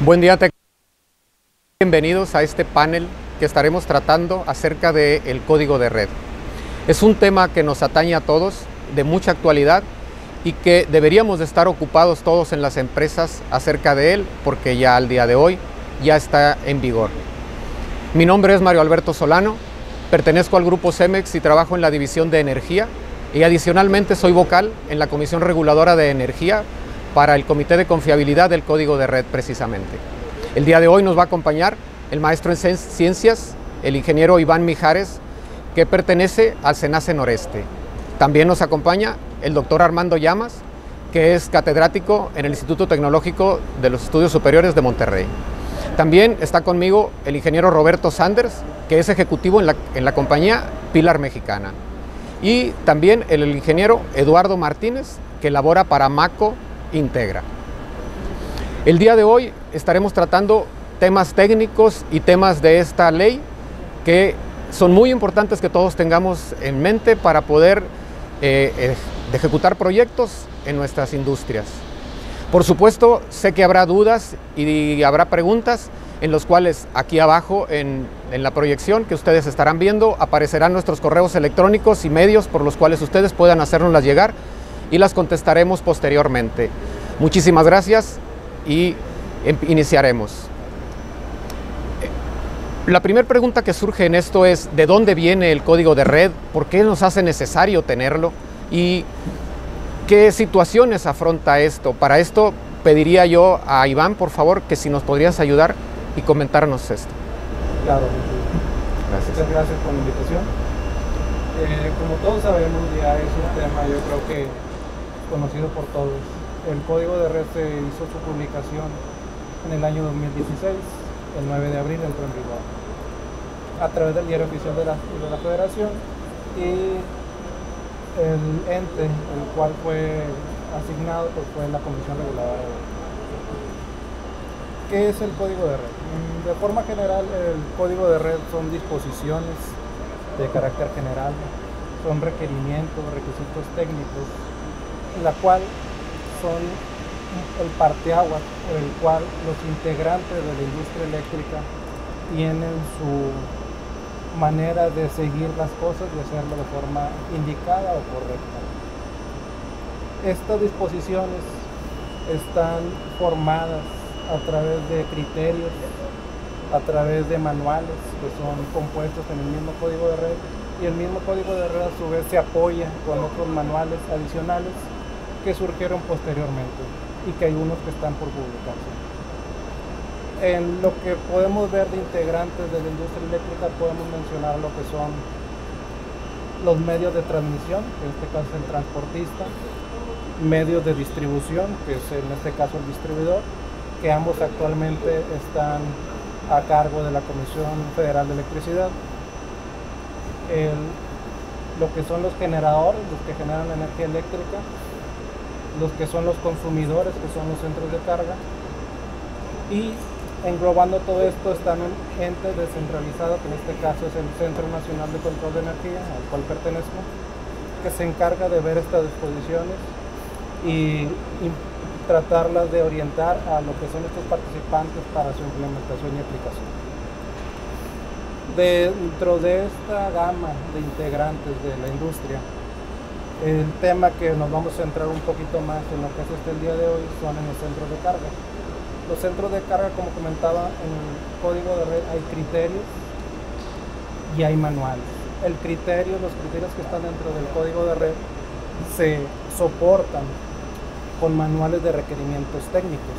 Buen día, bienvenidos a este panel que estaremos tratando acerca del código de red. Es un tema que nos atañe a todos, de mucha actualidad, y que deberíamos de estar ocupados todos en las empresas acerca de él, porque ya al día de hoy ya está en vigor. Mi nombre es Mario Alberto Solano, pertenezco al grupo CEMEX y trabajo en la división de energía, y adicionalmente soy vocal en la Comisión Reguladora de Energía para el Comité de Confiabilidad del Código de Red precisamente. El día de hoy nos va a acompañar el maestro en ciencias, el ingeniero Iván Mijares, que pertenece al CENACE Noreste. También nos acompaña el doctor Armando Llamas, que es catedrático en el Instituto Tecnológico de los Estudios Superiores de Monterrey. También está conmigo el ingeniero Roberto Sanders, que es ejecutivo en la compañía Pilar Mexicana. Y también el ingeniero Eduardo Martínez, que labora para Maco Integra. El día de hoy estaremos tratando temas técnicos y temas de esta ley que son muy importantes que todos tengamos en mente para poder ejecutar proyectos en nuestras industrias. Por supuesto, sé que habrá dudas y habrá preguntas en los cuales aquí abajo en la proyección que ustedes estarán viendo aparecerán nuestros correos electrónicos y medios por los cuales ustedes puedan hacérnoslas llegar y las contestaremos posteriormente. Muchísimas gracias y iniciaremos. La primera pregunta que surge en esto es ¿de dónde viene el código de red? ¿Por qué nos hace necesario tenerlo? ¿Y qué situaciones afronta esto? Para esto pediría yo a Iván, por favor, que si nos podrías ayudar y comentarnos esto. Claro, Gracias. muchas gracias por la invitación. Como todos sabemos, ya es un tema, yo creo que conocido por todos. El código de red se hizo su publicación en el año 2016, el 9 de abril entró en vigor, a través del diario oficial de la Federación, y el ente el cual fue asignado pues, fue la Comisión Reguladora de Energía. ¿Qué es el código de red? De forma general, el código de red son disposiciones de carácter general, son requerimientos, requisitos técnicos, la cual son el parteaguas por el cual los integrantes de la industria eléctrica tienen su manera de seguir las cosas y hacerlo de forma indicada o correcta. Estas disposiciones están formadas a través de criterios, a través de manuales que son compuestos en el mismo código de red, y el mismo código de red a su vez se apoya con otros manuales adicionales que surgieron posteriormente y que hay unos que están por publicarse. En lo que podemos ver de integrantes de la industria eléctrica podemos mencionar lo que son los medios de transmisión, que en este caso es el transportista, medios de distribución, que es en este caso el distribuidor, que ambos actualmente están a cargo de la Comisión Federal de Electricidad. Lo que son los generadores, los que generan la energía eléctrica, los que son los consumidores, que son los centros de carga, y englobando todo esto están un ente descentralizado, que en este caso es el Centro Nacional de Control de Energía, al cual pertenezco, que se encarga de ver estas disposiciones y tratarlas de orientar a lo que son estos participantes para su implementación y aplicación. Dentro de esta gama de integrantes de la industria, el tema que nos vamos a centrar un poquito más en lo que es el día de hoy son en los centros de carga. Los centros de carga, como comentaba, en el código de red hay criterios y hay manuales. Los criterios que están dentro del código de red se soportan con manuales de requerimientos técnicos.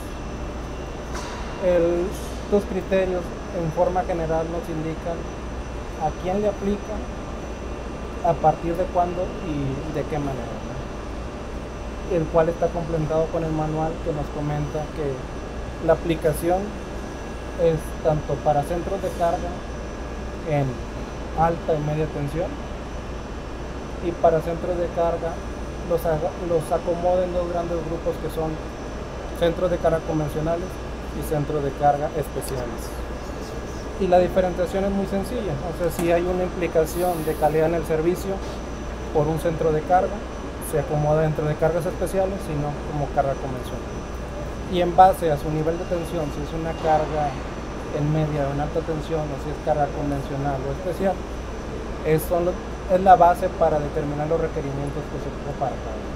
Estos criterios en forma general nos indican a quién le aplica, a partir de cuándo y de qué manera, el cual está complementado con el manual que nos comenta que la aplicación es tanto para centros de carga en alta y media tensión, y para centros de carga los acomoda en dos grandes grupos que son centros de carga convencionales y centros de carga especiales. Y la diferenciación es muy sencilla, o sea, si hay una implicación de calidad en el servicio por un centro de carga, se acomoda dentro de cargas especiales, sino como carga convencional. y en base a su nivel de tensión, si es una carga en media o en alta tensión, o si es carga convencional o especial, es la base para determinar los requerimientos que se ocupa para cada uno.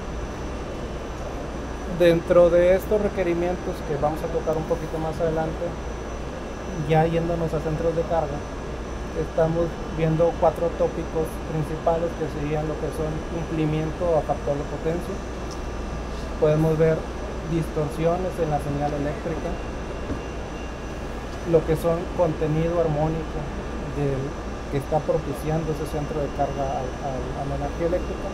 Dentro de estos requerimientos que vamos a tocar un poquito más adelante, ya yéndonos a centros de carga, estamos viendo 4 tópicos principales que serían lo que son cumplimiento a factor de potencia. Podemos ver distorsiones en la señal eléctrica, lo que son contenido armónico que está propiciando ese centro de carga a la energía eléctrica,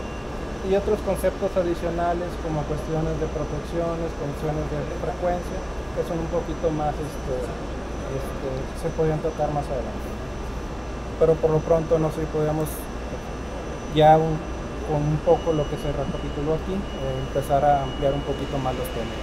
y otros conceptos adicionales como cuestiones de protecciones, cuestiones de frecuencia, que son un poquito más, se podrían tocar más adelante. Pero por lo pronto no sé si podemos ya con un poco lo que se recapituló aquí, empezar a ampliar un poquito más los temas.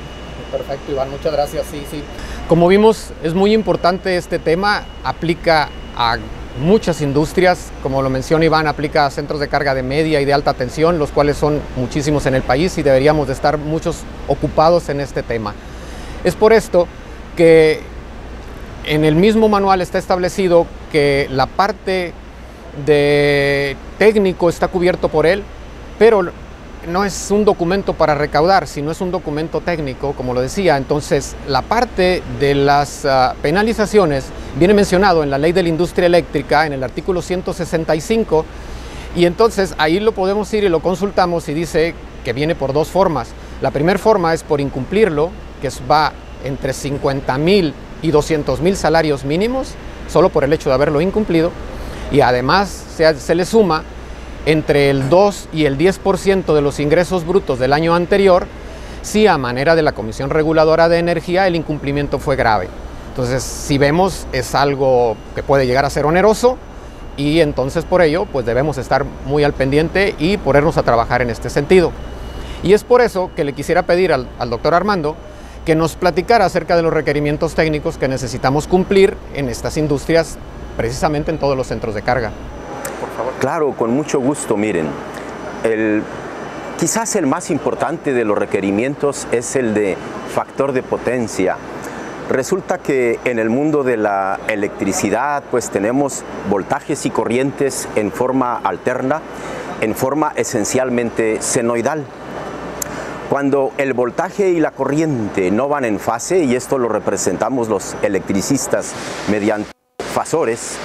Perfecto, Iván, muchas gracias. Sí. Como vimos, es muy importante este tema, aplica a muchas industrias, como lo menciona Iván, aplica a centros de carga de media y de alta tensión, los cuales son muchísimos en el país y deberíamos de estar muchos ocupados en este tema. Es por esto que en el mismo manual está establecido que la parte de técnico está cubierto por él, pero no es un documento para recaudar, sino es un documento técnico, como lo decía. Entonces, la parte de las penalizaciones viene mencionado en la Ley de la Industria Eléctrica, en el artículo 165, y entonces ahí lo podemos ir y lo consultamos y dice que viene por 2 formas. La primera forma es por incumplirlo, que va entre 50,000 y 200,000 salarios mínimos, solo por el hecho de haberlo incumplido, y además se le suma entre el 2 y el 10% de los ingresos brutos del año anterior, si a manera de la Comisión Reguladora de Energía el incumplimiento fue grave. Entonces, si vemos, es algo que puede llegar a ser oneroso, y entonces por ello pues debemos estar muy al pendiente y ponernos a trabajar en este sentido. Y es por eso que le quisiera pedir al doctor Armando que nos platicara acerca de los requerimientos técnicos que necesitamos cumplir en estas industrias, precisamente en todos los centros de carga. Por favor. Claro, con mucho gusto. Miren, quizás el más importante de los requerimientos es el de factor de potencia. Resulta que en el mundo de la electricidad pues tenemos voltajes y corrientes en forma alterna, en forma esencialmente senoidal. Cuando el voltaje y la corriente no van en fase, y esto lo representamos los electricistas mediante fasores,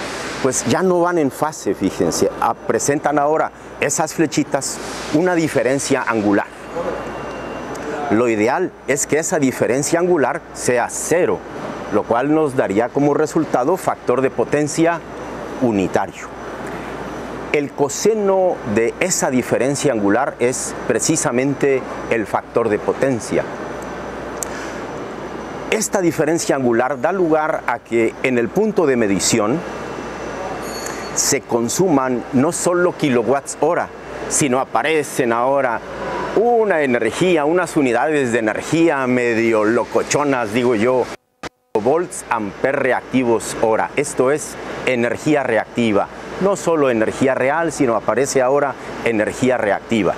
pues ya no van en fase, fíjense, presentan ahora esas flechitas una diferencia angular. Lo ideal es que esa diferencia angular sea 0, lo cual nos daría como resultado factor de potencia unitario. El coseno de esa diferencia angular es precisamente el factor de potencia. Esta diferencia angular da lugar a que en el punto de medición se consuman no solo kilowatts hora, sino aparecen ahora unas unidades de energía medio locochonas, digo yo, volts amper reactivos hora. Esto es energía reactiva. No solo energía real, sino aparece ahora energía reactiva.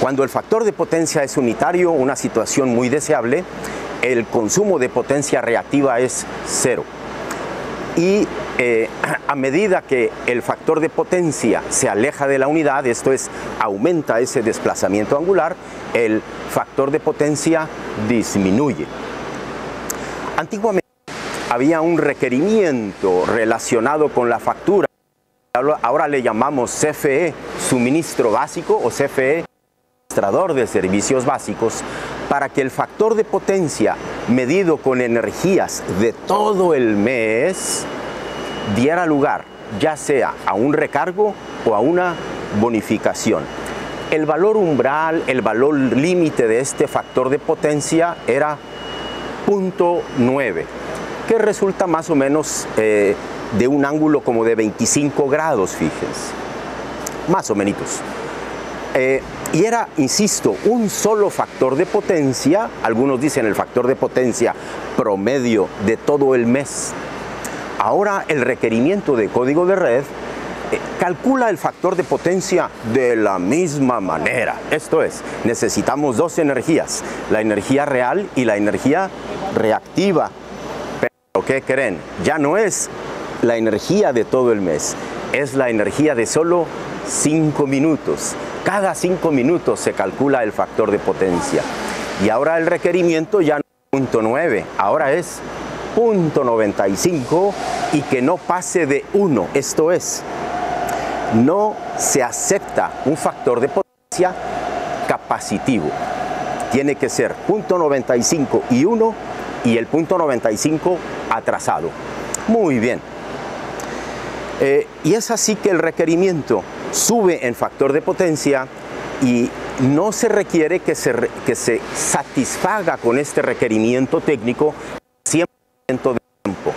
Cuando el factor de potencia es unitario, una situación muy deseable, el consumo de potencia reactiva es 0. Y a medida que el factor de potencia se aleja de la unidad, esto es, aumenta ese desplazamiento angular, el factor de potencia disminuye. Antiguamente había un requerimiento relacionado con la factura. Ahora le llamamos CFE, suministro básico, o CFE, administrador de servicios básicos, para que el factor de potencia medido con energías de todo el mes diera lugar ya sea a un recargo o a una bonificación. El valor umbral, el valor límite de este factor de potencia era 0.9, que resulta más o menos de un ángulo como de 25 grados, fíjense, más o menos. Y era, insisto, un solo factor de potencia, algunos dicen el factor de potencia promedio de todo el mes. Ahora el requerimiento de código de red calcula el factor de potencia de la misma manera. Esto es, necesitamos dos energías, la energía real y la energía reactiva. Pero ¿qué creen? Ya no es la energía de todo el mes, es la energía de solo 5 minutos. Cada 5 minutos se calcula el factor de potencia. Y ahora el requerimiento ya no es 0.9, ahora es 0.95 y que no pase de 1. Esto es, no se acepta un factor de potencia capacitivo. Tiene que ser 0.95 y 1 y el 0.95 atrasado. Muy bien. Y es así que el requerimiento sube en factor de potencia y no se requiere que se satisfaga con este requerimiento técnico 100% de tiempo,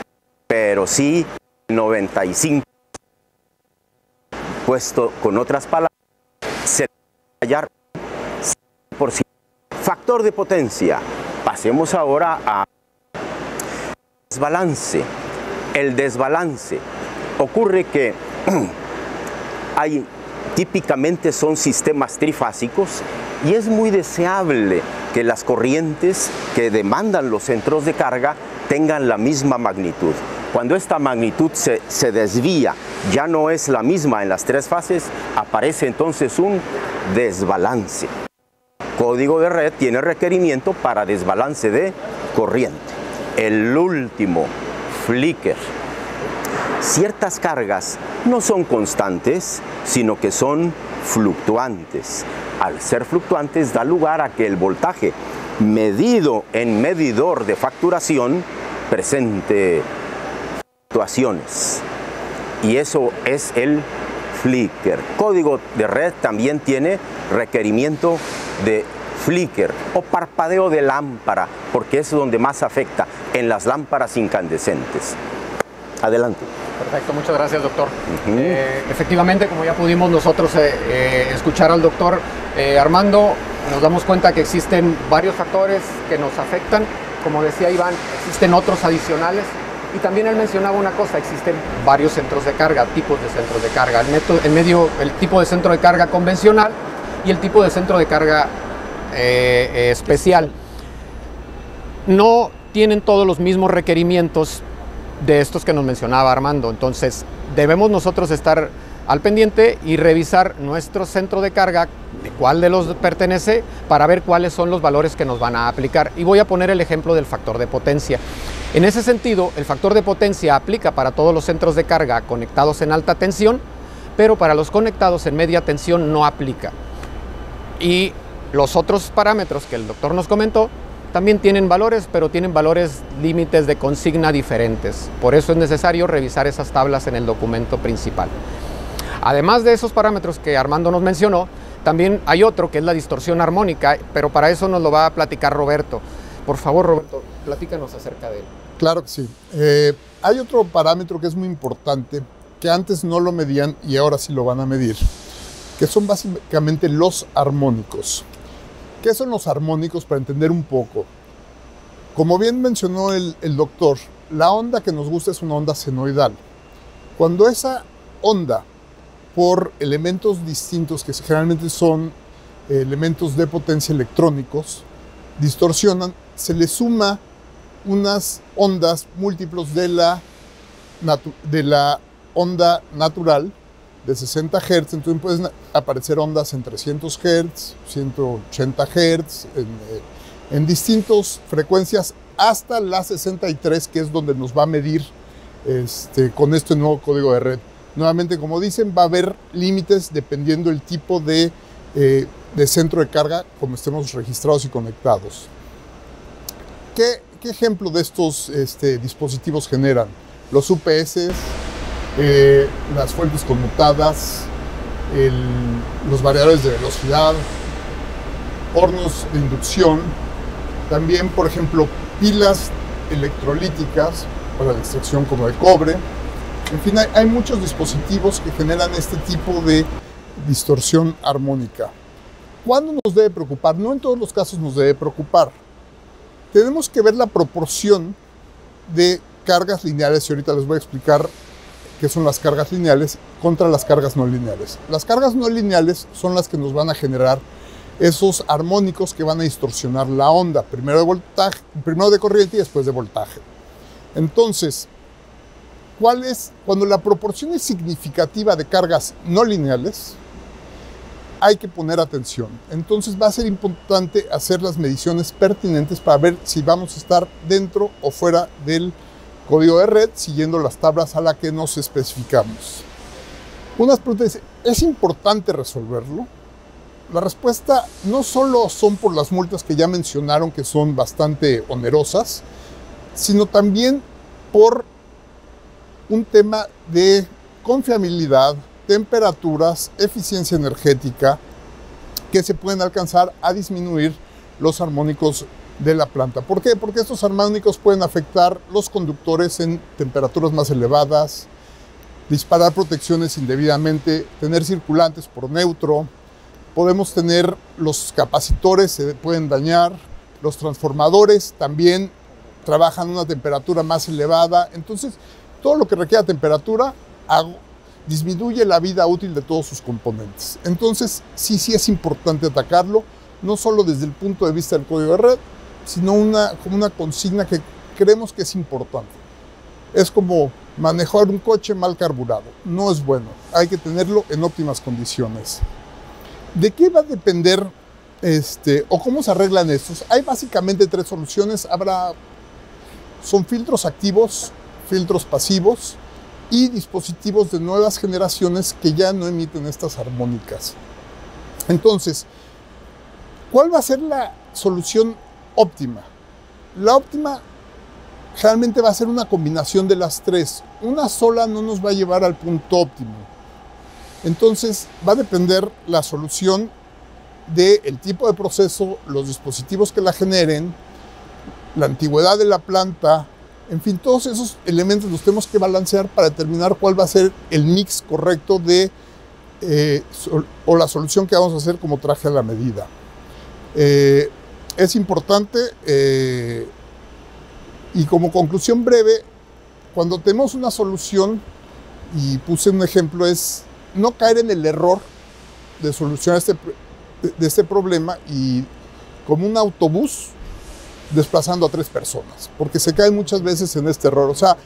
pero sí 95%. Puesto con otras palabras, se debe hallar 100%. Factor de potencia. Pasemos ahora a desbalance. El desbalance. Ocurre que típicamente son sistemas trifásicos y es muy deseable que las corrientes que demandan los centros de carga tengan la misma magnitud. Cuando esta magnitud se desvía, ya no es la misma en las tres fases, aparece entonces un desbalance. Código de red tiene requerimiento para desbalance de corriente. El último, flicker. Ciertas cargas no son constantes, sino que son fluctuantes. Al ser fluctuantes da lugar a que el voltaje medido en medidor de facturación presente fluctuaciones. Y eso es el flicker. Código de red también tiene requerimiento de flicker o parpadeo de lámpara, porque es donde más afecta en las lámparas incandescentes. Adelante. Perfecto, muchas gracias, doctor. Efectivamente, como ya pudimos nosotros escuchar al doctor Armando, nos damos cuenta que existen varios factores que nos afectan. Como decía Iván, existen otros adicionales. Y también él mencionaba una cosa, existen varios centros de carga, tipos de centros de carga. El tipo de centro de carga convencional y el tipo de centro de carga especial. No tienen todos los mismos requerimientos de estos que nos mencionaba Armando. Entonces debemos nosotros estar al pendiente y revisar nuestro centro de carga, de cuál de los pertenece, para ver cuáles son los valores que nos van a aplicar. Y voy a poner el ejemplo del factor de potencia. En ese sentido, el factor de potencia aplica para todos los centros de carga conectados en alta tensión, pero para los conectados en media tensión no aplica. Y los otros parámetros que el doctor nos comentó también tienen valores, pero tienen valores límites de consigna diferentes. Por eso es necesario revisar esas tablas en el documento principal. Además de esos parámetros que Armando nos mencionó, también hay otro que es la distorsión armónica, pero para eso nos lo va a platicar Roberto. Por favor, Roberto, platícanos acerca de él. Claro que sí. Hay otro parámetro que es muy importante, que antes no lo medían y ahora sí lo van a medir, que son básicamente los armónicos. ¿Qué son los armónicos? Para entender un poco. Como bien mencionó el doctor, la onda que nos gusta es una onda senoidal. Cuando esa onda, por elementos distintos, que generalmente son elementos de potencia electrónicos, distorsionan, se le suma unas ondas múltiplos de la onda natural de 60 Hz, entonces pueden aparecer ondas en 300 Hz, 180 Hz, en distintas frecuencias, hasta la 63, que es donde nos va a medir con este nuevo código de red. Nuevamente, como dicen, va a haber límites dependiendo del tipo de centro de carga como estemos registrados y conectados. ¿Qué ejemplo de estos dispositivos generan? Los UPS, las fuentes conmutadas, los variadores de velocidad, hornos de inducción, también, por ejemplo, pilas electrolíticas para la extracción como de cobre. En fin, hay muchos dispositivos que generan este tipo de distorsión armónica. ¿Cuándo nos debe preocupar? No en todos los casos nos debe preocupar. Tenemos que ver la proporción de cargas lineales y ahorita les voy a explicar que son las cargas lineales, contra las cargas no lineales. Las cargas no lineales son las que nos van a generar esos armónicos que van a distorsionar la onda, primero de corriente y después de voltaje. Entonces, cuando la proporción es significativa de cargas no lineales, hay que poner atención. Entonces va a ser importante hacer las mediciones pertinentes para ver si vamos a estar dentro o fuera del código de red, siguiendo las tablas a las que nos especificamos. Unas preguntas, ¿es importante resolverlo? La respuesta no solo son por las multas que ya mencionaron, que son bastante onerosas, sino también por un tema de confiabilidad, temperaturas, eficiencia energética, que se pueden alcanzar a disminuir los armónicos de la planta. ¿Por qué? Porque estos armónicos pueden afectar los conductores en temperaturas más elevadas, disparar protecciones indebidamente, tener circulantes por neutro, podemos tener los capacitores, se pueden dañar, los transformadores también trabajan a una temperatura más elevada, entonces todo lo que requiera temperatura disminuye la vida útil de todos sus componentes. Entonces sí es importante atacarlo, no solo desde el punto de vista del código de red, sino como una consigna que creemos que es importante. Es como manejar un coche mal carburado, no es bueno, hay que tenerlo en óptimas condiciones. ¿De qué va a depender o cómo se arreglan estos? Hay básicamente tres soluciones. Son filtros activos, filtros pasivos y dispositivos de nuevas generaciones que ya no emiten estas armónicas. Entonces, ¿cuál va a ser la solución óptima? La óptima realmente va a ser una combinación de las tres. Una sola no nos va a llevar al punto óptimo. Entonces, va a depender la solución del tipo de proceso, los dispositivos que la generen, la antigüedad de la planta, en fin, todos esos elementos los tenemos que balancear para determinar cuál va a ser el mix correcto o la solución que vamos a hacer como traje a la medida. Es importante, y como conclusión breve, cuando tenemos una solución, y puse un ejemplo, es no caer en el error de solucionar este problema y como un autobús desplazando a 3 personas, porque se caen muchas veces en este error. O sea,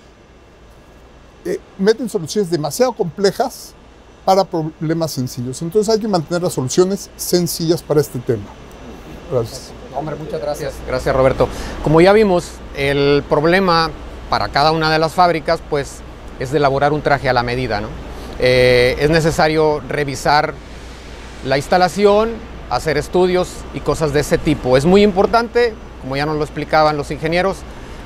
meten soluciones demasiado complejas para problemas sencillos. Entonces hay que mantener las soluciones sencillas para este tema. Gracias. Hombre, muchas gracias. Gracias, Roberto. Como ya vimos, el problema para cada una de las fábricas pues, es de elaborar un traje a la medida, ¿no? Es necesario revisar la instalación, hacer estudios y cosas de ese tipo. Es muy importante, como ya nos lo explicaban los ingenieros,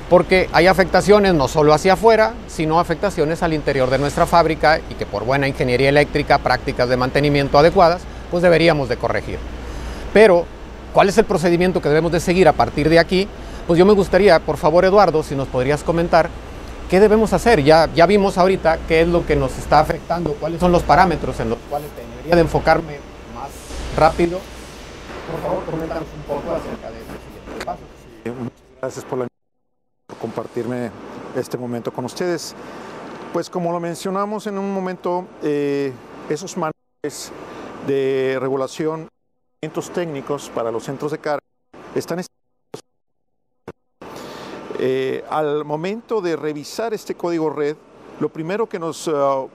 porque hay afectaciones no solo hacia afuera, sino afectaciones al interior de nuestra fábrica y que por buena ingeniería eléctrica, prácticas de mantenimiento adecuadas, pues deberíamos de corregir. Pero, ¿cuál es el procedimiento que debemos de seguir a partir de aquí? Pues yo me gustaría, por favor, Eduardo, si nos podrías comentar qué debemos hacer. Ya vimos ahorita qué es lo que nos está afectando, cuáles son los parámetros en los cuales debería de enfocarme más rápido. Por favor, coméntanos un poco acerca de este siguiente paso. Muchas gracias por compartirme este momento con ustedes. Pues como lo mencionamos en un momento, esos manuales de regulación, técnicos para los centros de carga están al momento de revisar este código red, lo primero que nos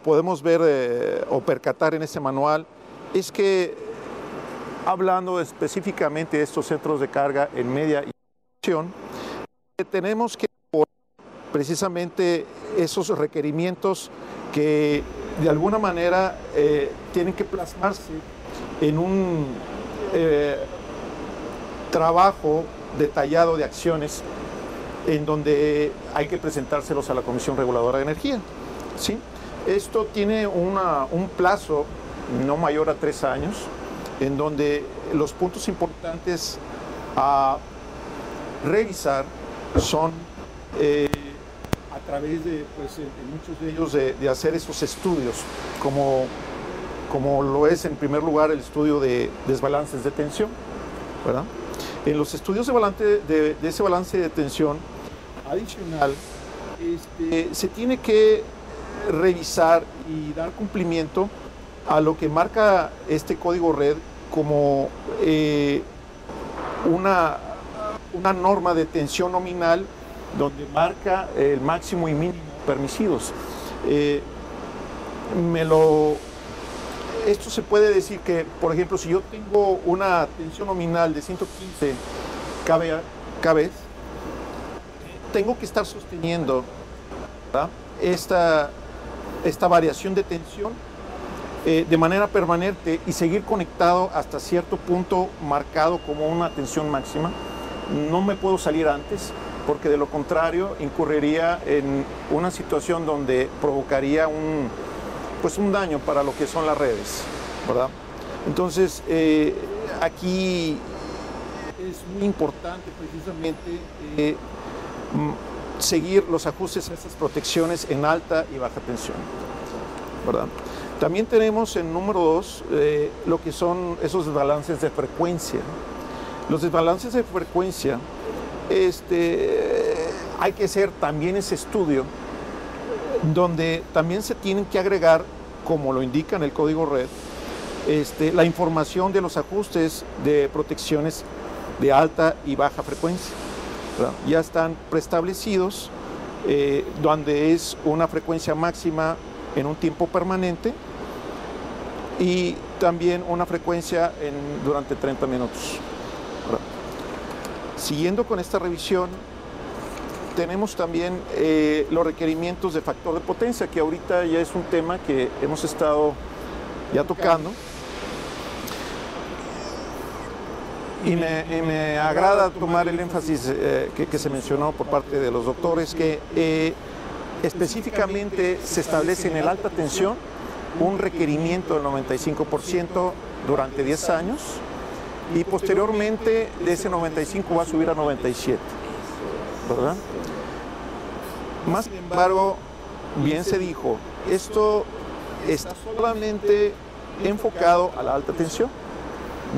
podemos ver o percatar en este manual es que, hablando específicamente de estos centros de carga en media y acción, tenemos que precisamente esos requerimientos que de alguna manera tienen que plasmarse en un trabajo detallado de acciones en donde hay que presentárselos a la Comisión Reguladora de Energía, ¿sí? Esto tiene un plazo no mayor a 3 años, en donde los puntos importantes a revisar son a través de, pues, en muchos de ellos, de hacer esos estudios, como lo es en primer lugar el estudio de desbalances de tensión, ¿verdad? En los estudios de ese balance de tensión adicional, se tiene que revisar y dar cumplimiento a lo que marca este código red como una norma de tensión nominal donde marca el máximo y mínimo permisidos. Esto se puede decir que, por ejemplo, si yo tengo una tensión nominal de 115 kV, tengo que estar sosteniendo, ¿verdad?, esta variación de tensión de manera permanente y seguir conectado hasta cierto punto marcado como una tensión máxima. No me puedo salir antes, porque de lo contrario incurriría en una situación donde provocaría un daño para lo que son las redes, ¿verdad? Entonces, aquí es muy importante precisamente seguir los ajustes a estas protecciones en alta y baja tensión, ¿verdad? También tenemos en número 2 lo que son esos desbalances de frecuencia. Los desbalances de frecuencia, hay que hacer también ese estudio donde también se tienen que agregar, como lo indica en el código red, la información de los ajustes de protecciones de alta y baja frecuencia, ¿verdad? Ya están preestablecidos, donde es una frecuencia máxima en un tiempo permanente y también una frecuencia durante 30 minutos. ¿Verdad? Siguiendo con esta revisión, tenemos también los requerimientos de factor de potencia, que ahorita ya es un tema que hemos estado ya tocando. Y me agrada tomar el énfasis que se mencionó por parte de los doctores, que específicamente se establece en el alta tensión un requerimiento del 95% durante 10 años y posteriormente de ese 95 va a subir a 97, ¿verdad? Más sin embargo, bien se dijo, esto está solamente enfocado a la alta tensión,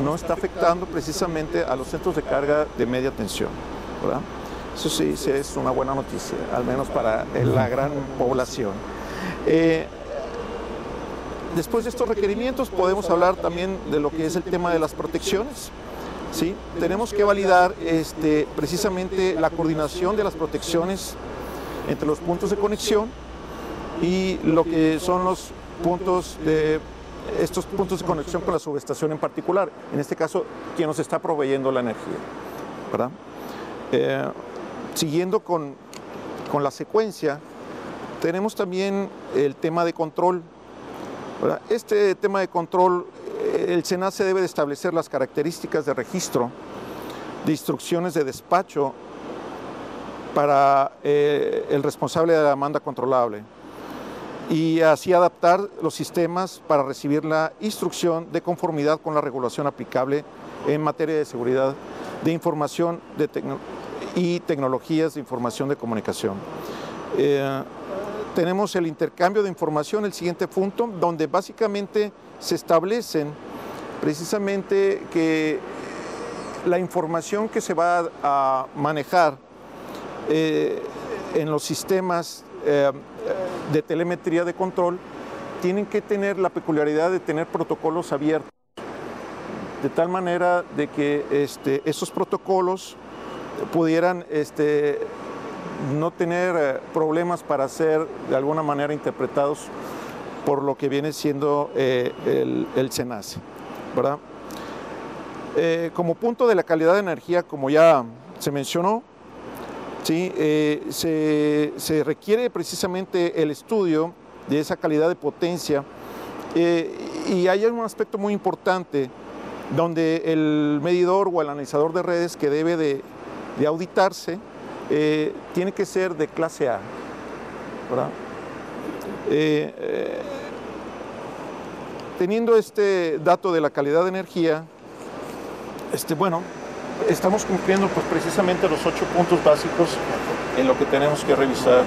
no está afectando precisamente a los centros de carga de media tensión, ¿verdad? Eso sí es una buena noticia, al menos para la gran población. Después de estos requerimientos podemos hablar también de lo que es el tema de las protecciones, ¿sí? Tenemos que validar precisamente la coordinación de las protecciones entre los puntos de conexión y lo que son los puntos estos puntos de conexión con la subestación en particular, en este caso, quien nos está proveyendo la energía, ¿verdad? Siguiendo con la secuencia, tenemos también el tema de control, ¿verdad? Este tema de control, el SENACE debe de establecer las características de registro, de instrucciones de despacho para el responsable de la demanda controlable y así adaptar los sistemas para recibir la instrucción de conformidad con la regulación aplicable en materia de seguridad de información y tecnologías de información de comunicación. Tenemos el intercambio de información, el siguiente punto, donde básicamente se establecen precisamente que la información que se va a manejar en los sistemas de telemetría de control tienen que tener la peculiaridad de tener protocolos abiertos, de tal manera de que esos protocolos pudieran no tener problemas para ser de alguna manera interpretados por lo que viene siendo el SENACE, ¿verdad? Como punto de la calidad de energía, como ya se mencionó, ¿sí? Se requiere precisamente el estudio de esa calidad de potencia y hay un aspecto muy importante donde el medidor o el analizador de redes que debe de auditarse tiene que ser de clase A, ¿verdad? Teniendo este dato de la calidad de energía, bueno, estamos cumpliendo pues precisamente los 8 puntos básicos en lo que tenemos que revisar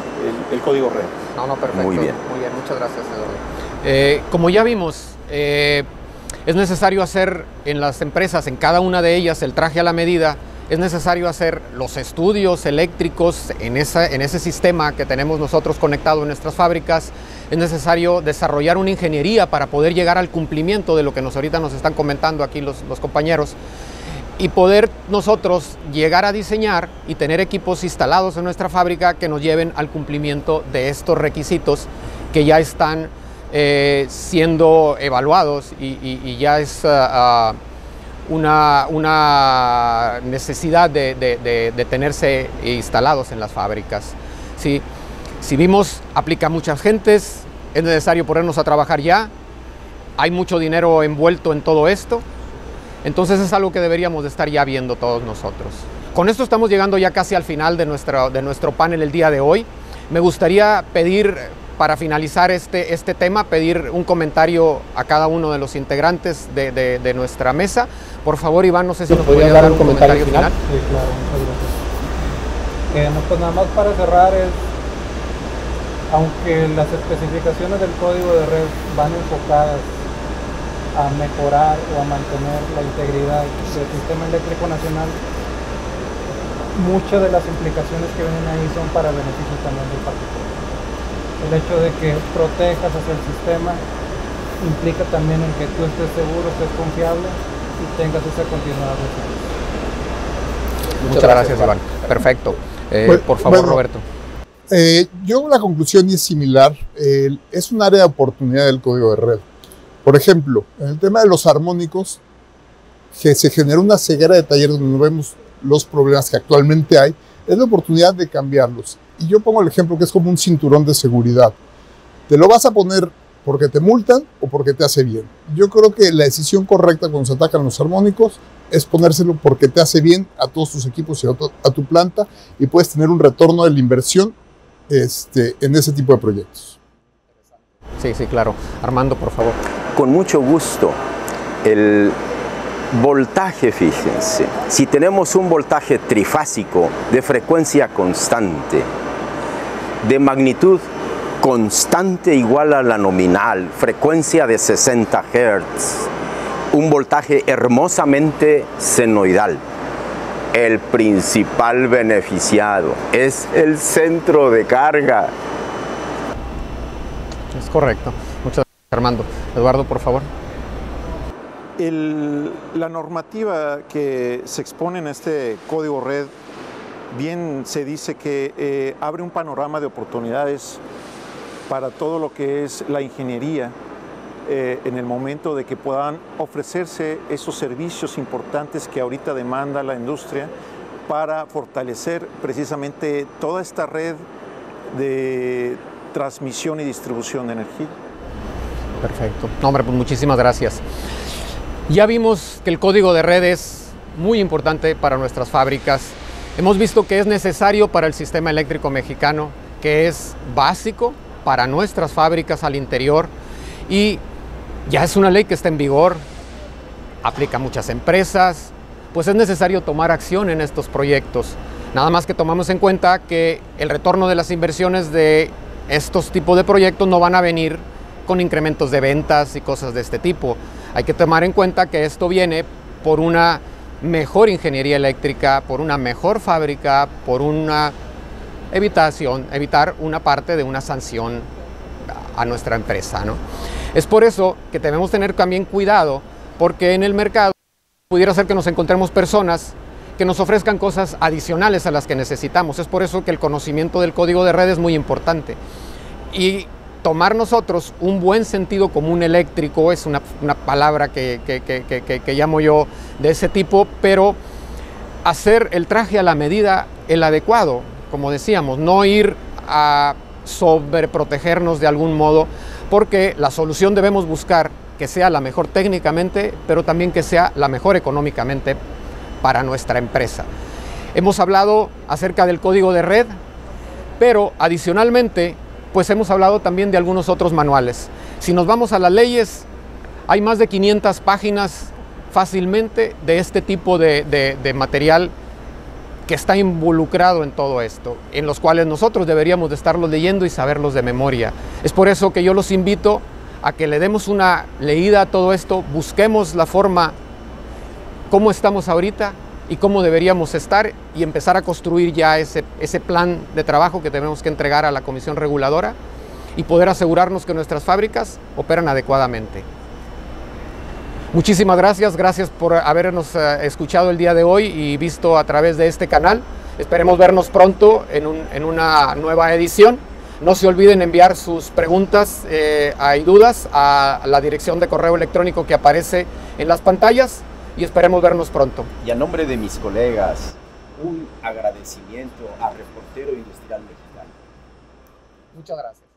el código red. No, perfecto. Muy bien, muchas gracias, Eduardo. Como ya vimos, es necesario hacer en las empresas, en cada una de ellas, el traje a la medida es necesario hacer los estudios eléctricos en ese sistema que tenemos nosotros conectado en nuestras fábricas. Es necesario desarrollar una ingeniería para poder llegar al cumplimiento de lo que ahorita nos están comentando aquí los compañeros, y poder nosotros llegar a diseñar y tener equipos instalados en nuestra fábrica que nos lleven al cumplimiento de estos requisitos que ya están siendo evaluados y ya es una necesidad de tenerse instalados en las fábricas. ¿Sí? Si vimos, aplica a muchas gentes, es necesario ponernos a trabajar ya, hay mucho dinero envuelto en todo esto, entonces es algo que deberíamos de estar ya viendo todos nosotros. Con esto estamos llegando ya casi al final de nuestro panel el día de hoy. Me gustaría pedir, para finalizar este tema, pedir un comentario a cada uno de los integrantes de nuestra mesa. Por favor, Iván, no sé si nos podría dar un comentario final. Sí, claro, muchas gracias. Pues nada más para cerrar aunque las especificaciones del código de red van enfocadas a mejorar o a mantener la integridad del sistema eléctrico nacional, muchas de las implicaciones que vienen ahí son para beneficio también del particular. El hecho de que protejas hacia el sistema implica también en que tú estés seguro, estés confiable y tengas esa continuidad de servicio. Muchas gracias, Iván. Perfecto. Por favor, bueno, Roberto. Yo la conclusión es similar. Es un área de oportunidad del código de red. Por ejemplo, en el tema de los armónicos, que se genera una ceguera de taller donde no vemos los problemas que actualmente hay, es la oportunidad de cambiarlos. Y yo pongo el ejemplo que es como un cinturón de seguridad. ¿Te lo vas a poner porque te multan o porque te hace bien? Yo creo que la decisión correcta cuando se atacan los armónicos es ponérselo porque te hace bien a todos tus equipos y a tu planta, y puedes tener un retorno de la inversión en ese tipo de proyectos. Sí, claro. Armando, por favor. Con mucho gusto. El voltaje, fíjense, si tenemos un voltaje trifásico de frecuencia constante, de magnitud constante igual a la nominal, frecuencia de 60 Hz, un voltaje hermosamente senoidal, el principal beneficiado es el centro de carga. Es correcto. Muchas gracias, Armando. Eduardo, por favor. La normativa que se expone en este código red, bien se dice que abre un panorama de oportunidades para todo lo que es la ingeniería en el momento de que puedan ofrecerse esos servicios importantes que ahorita demanda la industria para fortalecer precisamente toda esta red de transmisión y distribución de energía. Perfecto. No, hombre, pues muchísimas gracias. Ya vimos que el código de red es muy importante para nuestras fábricas. Hemos visto que es necesario para el sistema eléctrico mexicano, que es básico para nuestras fábricas al interior, y ya es una ley que está en vigor, aplica a muchas empresas, pues es necesario tomar acción en estos proyectos. Nada más que tomamos en cuenta que el retorno de las inversiones de estos tipos de proyectos no van a venir con incrementos de ventas y cosas de este tipo. Hay que tomar en cuenta que esto viene por una mejor ingeniería eléctrica, por una mejor fábrica, por una evitar una parte de una sanción a nuestra empresa, ¿no? Es por eso que debemos tener también cuidado, porque en el mercado pudiera ser que nos encontremos personas que nos ofrezcan cosas adicionales a las que necesitamos. Es por eso que el conocimiento del código de red es muy importante. Y tomar nosotros un buen sentido común eléctrico es una palabra que llamo yo de ese tipo, pero hacer el traje a la medida, el adecuado, como decíamos, no ir a sobreprotegernos de algún modo, porque la solución debemos buscar que sea la mejor técnicamente, pero también que sea la mejor económicamente para nuestra empresa. Hemos hablado acerca del código de red, pero adicionalmente, pues hemos hablado también de algunos otros manuales. Si nos vamos a las leyes, hay más de 500 páginas fácilmente de este tipo de material que está involucrado en todo esto, en los cuales nosotros deberíamos de estarlos leyendo y saberlos de memoria. Es por eso que yo los invito a que le demos una leída a todo esto, busquemos la forma, cómo estamos ahorita, y cómo deberíamos estar y empezar a construir ya ese plan de trabajo que tenemos que entregar a la Comisión Reguladora y poder asegurarnos que nuestras fábricas operan adecuadamente. Muchísimas gracias, gracias por habernos escuchado el día de hoy y visto a través de este canal. Esperemos vernos pronto en una nueva edición. No se olviden enviar sus preguntas y dudas a la dirección de correo electrónico que aparece en las pantallas y esperemos vernos pronto. Y a nombre de mis colegas, un agradecimiento a Reportero Industrial Mexicano. Muchas gracias.